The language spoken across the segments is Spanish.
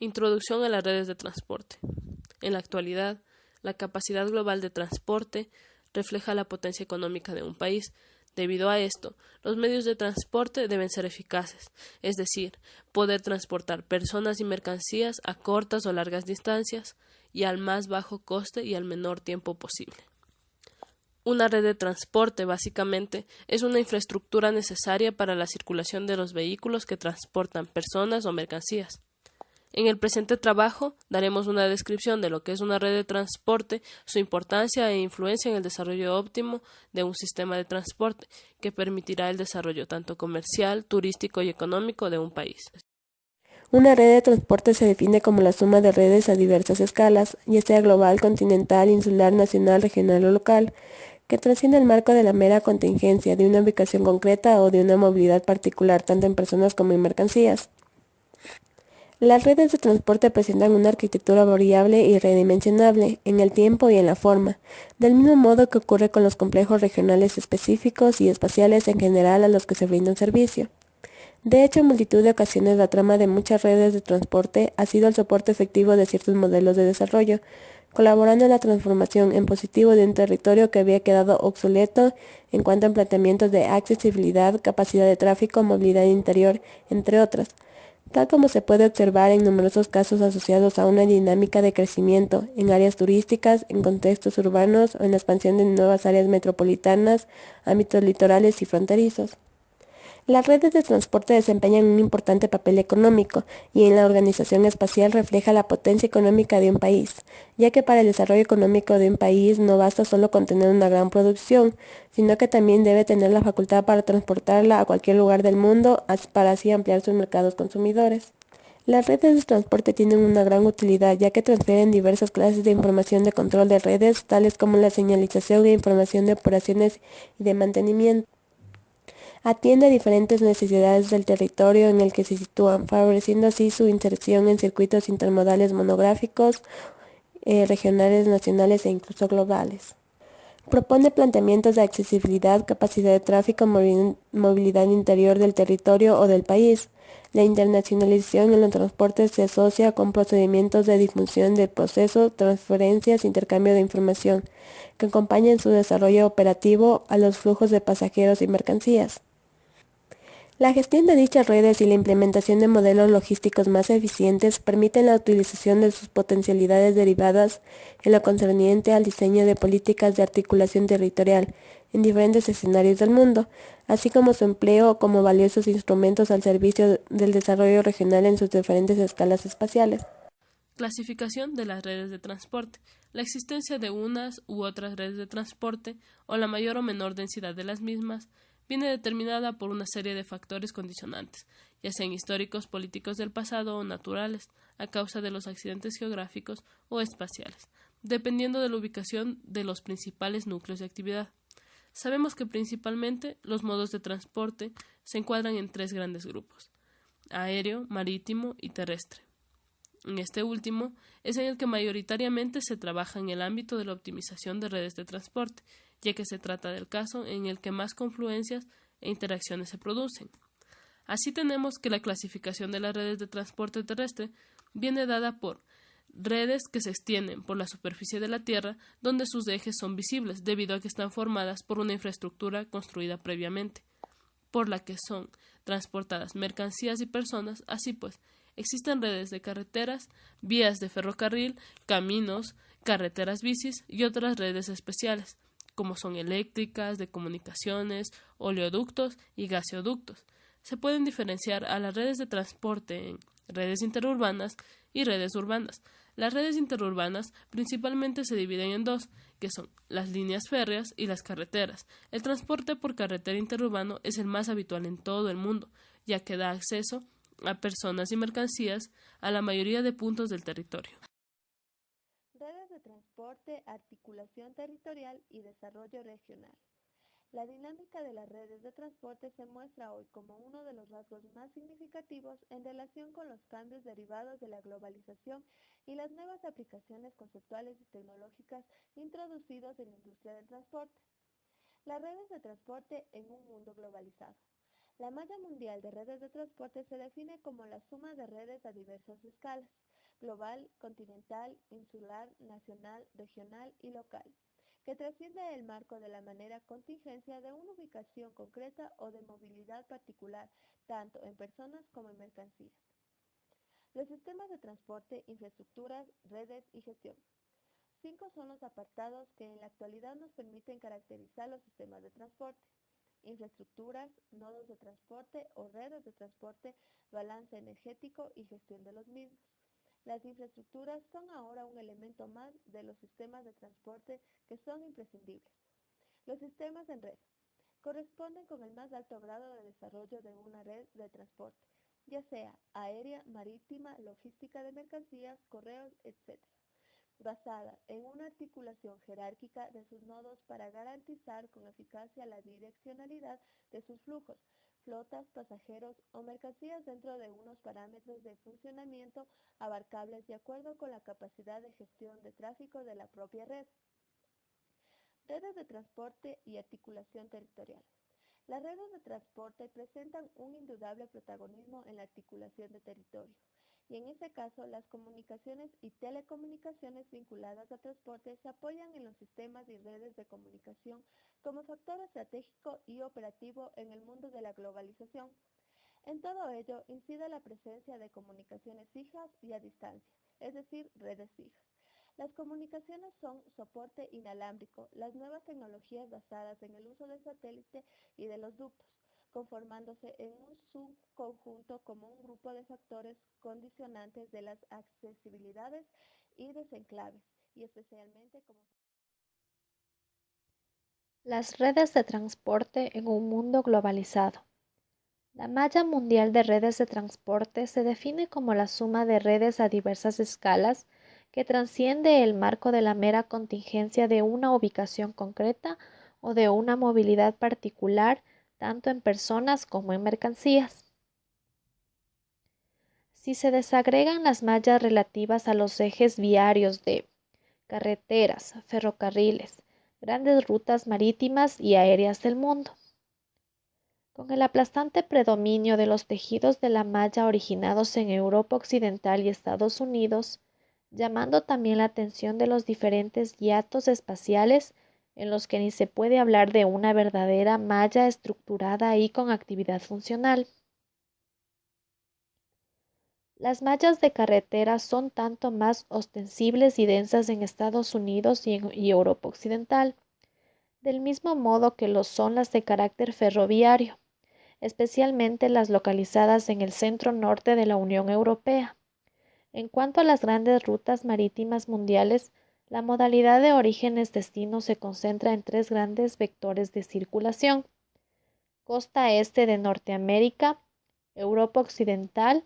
Introducción a las redes de transporte. En la actualidad, la capacidad global de transporte refleja la potencia económica de un país. Debido a esto, los medios de transporte deben ser eficaces, es decir, poder transportar personas y mercancías a cortas o largas distancias y al más bajo coste y al menor tiempo posible. Una red de transporte, básicamente, es una infraestructura necesaria para la circulación de los vehículos que transportan personas o mercancías. En el presente trabajo daremos una descripción de lo que es una red de transporte, su importancia e influencia en el desarrollo óptimo de un sistema de transporte que permitirá el desarrollo tanto comercial, turístico y económico de un país. Una red de transporte se define como la suma de redes a diversas escalas, ya sea global, continental, insular, nacional, regional o local, que trasciende el marco de la mera contingencia de una ubicación concreta o de una movilidad particular, tanto en personas como en mercancías. Las redes de transporte presentan una arquitectura variable y redimensionable en el tiempo y en la forma, del mismo modo que ocurre con los complejos regionales específicos y espaciales en general a los que se brinda un servicio. De hecho, en multitud de ocasiones la trama de muchas redes de transporte ha sido el soporte efectivo de ciertos modelos de desarrollo, colaborando en la transformación en positivo de un territorio que había quedado obsoleto en cuanto a planteamientos de accesibilidad, capacidad de tráfico, movilidad interior, entre otras, tal como se puede observar en numerosos casos asociados a una dinámica de crecimiento en áreas turísticas, en contextos urbanos o en la expansión de nuevas áreas metropolitanas, ámbitos litorales y fronterizos. Las redes de transporte desempeñan un importante papel económico y en la organización espacial refleja la potencia económica de un país, ya que para el desarrollo económico de un país no basta solo con tener una gran producción, sino que también debe tener la facultad para transportarla a cualquier lugar del mundo para así ampliar sus mercados consumidores. Las redes de transporte tienen una gran utilidad ya que transfieren diversas clases de información de control de redes, tales como la señalización e información de operaciones y de mantenimiento. Atiende a diferentes necesidades del territorio en el que se sitúan, favoreciendo así su inserción en circuitos intermodales monográficos, regionales, nacionales e incluso globales. Propone planteamientos de accesibilidad, capacidad de tráfico, movilidad interior del territorio o del país. La internacionalización en los transportes se asocia con procedimientos de difusión de procesos, transferencias, intercambio de información, que acompañan su desarrollo operativo a los flujos de pasajeros y mercancías. La gestión de dichas redes y la implementación de modelos logísticos más eficientes permiten la utilización de sus potencialidades derivadas en lo concerniente al diseño de políticas de articulación territorial en diferentes escenarios del mundo, así como su empleo como valiosos instrumentos al servicio del desarrollo regional en sus diferentes escalas espaciales. Clasificación de las redes de transporte. La existencia de unas u otras redes de transporte o la mayor o menor densidad de las mismas viene determinada por una serie de factores condicionantes, ya sean históricos, políticos del pasado o naturales, a causa de los accidentes geográficos o espaciales, dependiendo de la ubicación de los principales núcleos de actividad. Sabemos que principalmente los modos de transporte se encuadran en tres grandes grupos: aéreo, marítimo y terrestre. En este último es en el que mayoritariamente se trabaja en el ámbito de la optimización de redes de transporte, ya que se trata del caso en el que más confluencias e interacciones se producen. Así tenemos que la clasificación de las redes de transporte terrestre viene dada por redes que se extienden por la superficie de la Tierra, donde sus ejes son visibles debido a que están formadas por una infraestructura construida previamente, por la que son transportadas mercancías y personas. Así pues, existen redes de carreteras, vías de ferrocarril, caminos, carreteras bicis y otras redes especiales, como son eléctricas, de comunicaciones, oleoductos y gaseoductos. Se pueden diferenciar a las redes de transporte en redes interurbanas y redes urbanas. Las redes interurbanas principalmente se dividen en dos, que son las líneas férreas y las carreteras. El transporte por carretera interurbano es el más habitual en todo el mundo, ya que da acceso a personas y mercancías a la mayoría de puntos del territorio. Redes de transporte, articulación territorial y desarrollo regional. La dinámica de las redes de transporte se muestra hoy como uno de los rasgos más significativos en relación con los cambios derivados de la globalización y las nuevas aplicaciones conceptuales y tecnológicas introducidas en la industria del transporte. Las redes de transporte en un mundo globalizado. La malla mundial de redes de transporte se define como la suma de redes a diversas escalas: global, continental, insular, nacional, regional y local, que trasciende el marco de la mera contingencia de una ubicación concreta o de movilidad particular, tanto en personas como en mercancías. Los sistemas de transporte, infraestructuras, redes y gestión. 5 son los apartados que en la actualidad nos permiten caracterizar los sistemas de transporte: infraestructuras, nodos de transporte o redes de transporte, balance energético y gestión de los mismos. Las infraestructuras son ahora un elemento más de los sistemas de transporte que son imprescindibles. Los sistemas en red corresponden con el más alto grado de desarrollo de una red de transporte, ya sea aérea, marítima, logística de mercancías, correos, etc., basada en una articulación jerárquica de sus nodos para garantizar con eficacia la direccionalidad de sus flujos, flotas, pasajeros o mercancías dentro de unos parámetros de funcionamiento abarcables de acuerdo con la capacidad de gestión de tráfico de la propia red. Redes de transporte y articulación territorial. Las redes de transporte presentan un indudable protagonismo en la articulación de territorio, y en ese caso las comunicaciones y telecomunicaciones vinculadas a transporte se apoyan en los sistemas y redes de comunicación como factor estratégico y operativo en el mundo de la globalización. En todo ello incide la presencia de comunicaciones fijas y a distancia, es decir, redes fijas. Las comunicaciones son soporte inalámbrico, las nuevas tecnologías basadas en el uso del satélite y de los ductos, conformándose en un subconjunto como un grupo de factores condicionantes de las accesibilidades y desenclaves, y especialmente como Las redes de transporte en un mundo globalizado. La malla mundial de redes de transporte se define como la suma de redes a diversas escalas que trasciende el marco de la mera contingencia de una ubicación concreta o de una movilidad particular, tanto en personas como en mercancías. Si se desagregan las mallas relativas a los ejes viarios de carreteras, ferrocarriles, grandes rutas marítimas y aéreas del mundo, con el aplastante predominio de los tejidos de la malla originados en Europa Occidental y Estados Unidos, llamando también la atención de los diferentes hiatos espaciales en los que ni se puede hablar de una verdadera malla estructurada y con actividad funcional. Las mallas de carretera son tanto más ostensibles y densas en Estados Unidos y Europa Occidental, del mismo modo que lo son las de carácter ferroviario, especialmente las localizadas en el centro norte de la Unión Europea. En cuanto a las grandes rutas marítimas mundiales, la modalidad de orígenes-destino se concentra en 3 grandes vectores de circulación: costa este de Norteamérica, Europa Occidental,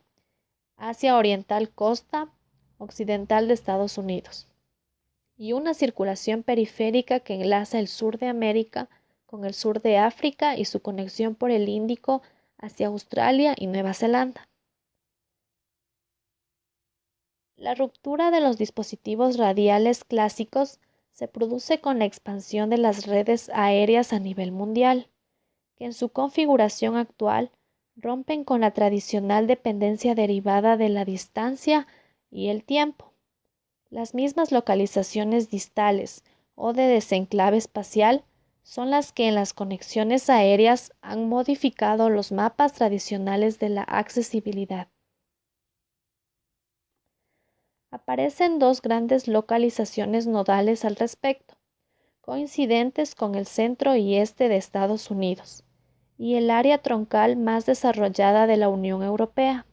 Asia Oriental, costa occidental de Estados Unidos, y una circulación periférica que enlaza el sur de América con el sur de África y su conexión por el Índico hacia Australia y Nueva Zelanda. La ruptura de los dispositivos radiales clásicos se produce con la expansión de las redes aéreas a nivel mundial, que en su configuración actual rompen con la tradicional dependencia derivada de la distancia y el tiempo. Las mismas localizaciones distales o de desenclave espacial son las que en las conexiones aéreas han modificado los mapas tradicionales de la accesibilidad. Aparecen 2 grandes localizaciones nodales al respecto, coincidentes con el centro y este de Estados Unidos, y el área troncal más desarrollada de la Unión Europea,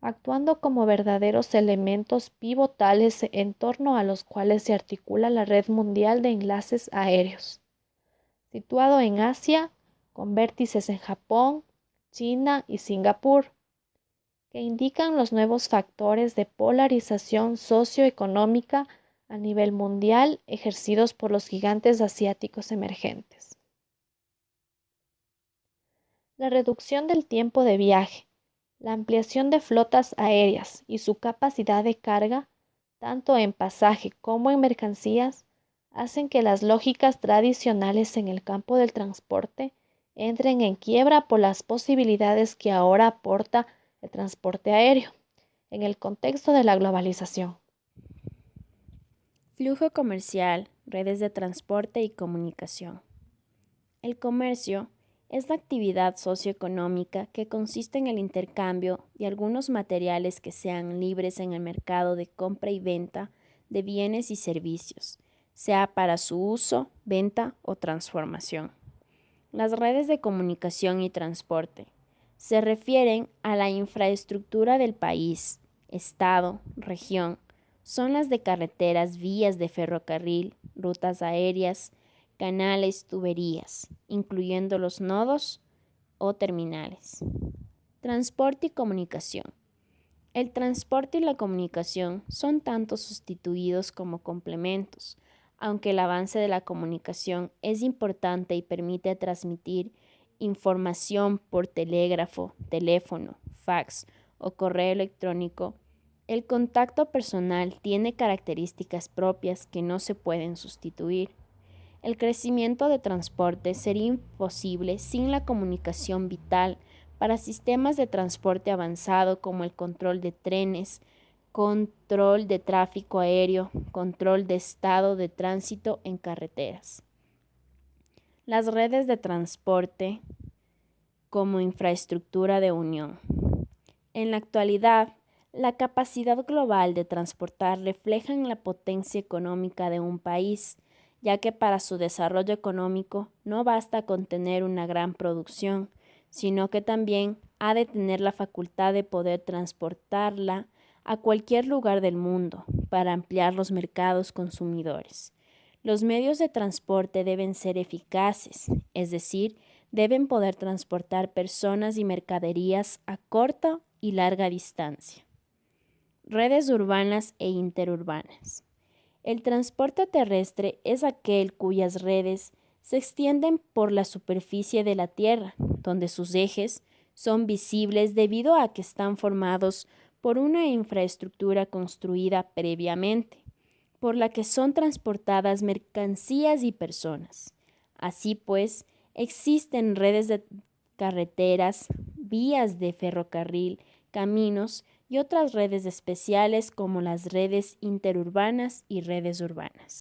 actuando como verdaderos elementos pivotales en torno a los cuales se articula la red mundial de enlaces aéreos, situado en Asia, con vértices en Japón, China y Singapur, que indican los nuevos factores de polarización socioeconómica a nivel mundial ejercidos por los gigantes asiáticos emergentes. La reducción del tiempo de viaje, la ampliación de flotas aéreas y su capacidad de carga, tanto en pasaje como en mercancías, hacen que las lógicas tradicionales en el campo del transporte entren en quiebra por las posibilidades que ahora aporta el transporte aéreo en el contexto de la globalización. Flujo comercial, redes de transporte y comunicación. El comercio es la actividad socioeconómica que consiste en el intercambio de algunos materiales que sean libres en el mercado de compra y venta de bienes y servicios, sea para su uso, venta o transformación. Las redes de comunicación y transporte se refieren a la infraestructura del país, estado, región. Son las de carreteras, vías de ferrocarril, rutas aéreas, canales, tuberías, incluyendo los nodos o terminales. Transporte y comunicación. El transporte y la comunicación son tanto sustituidos como complementos, aunque el avance de la comunicación es importante y permite transmitir información por telégrafo, teléfono, fax o correo electrónico. El contacto personal tiene características propias que no se pueden sustituir. El crecimiento de transporte sería imposible sin la comunicación vital para sistemas de transporte avanzado como el control de trenes, control de tráfico aéreo, control de estado de tránsito en carreteras. Las redes de transporte como infraestructura de unión. En la actualidad, la capacidad global de transportar refleja la potencia económica de un país, ya que para su desarrollo económico no basta con tener una gran producción, sino que también ha de tener la facultad de poder transportarla a cualquier lugar del mundo para ampliar los mercados consumidores. Los medios de transporte deben ser eficaces, es decir, deben poder transportar personas y mercaderías a corta y larga distancia. Redes urbanas e interurbanas. El transporte terrestre es aquel cuyas redes se extienden por la superficie de la Tierra, donde sus ejes son visibles debido a que están formados por una infraestructura construida previamente, por la que son transportadas mercancías y personas. Así pues, existen redes de carreteras, vías de ferrocarril, caminos y otras redes especiales como las redes interurbanas y redes urbanas.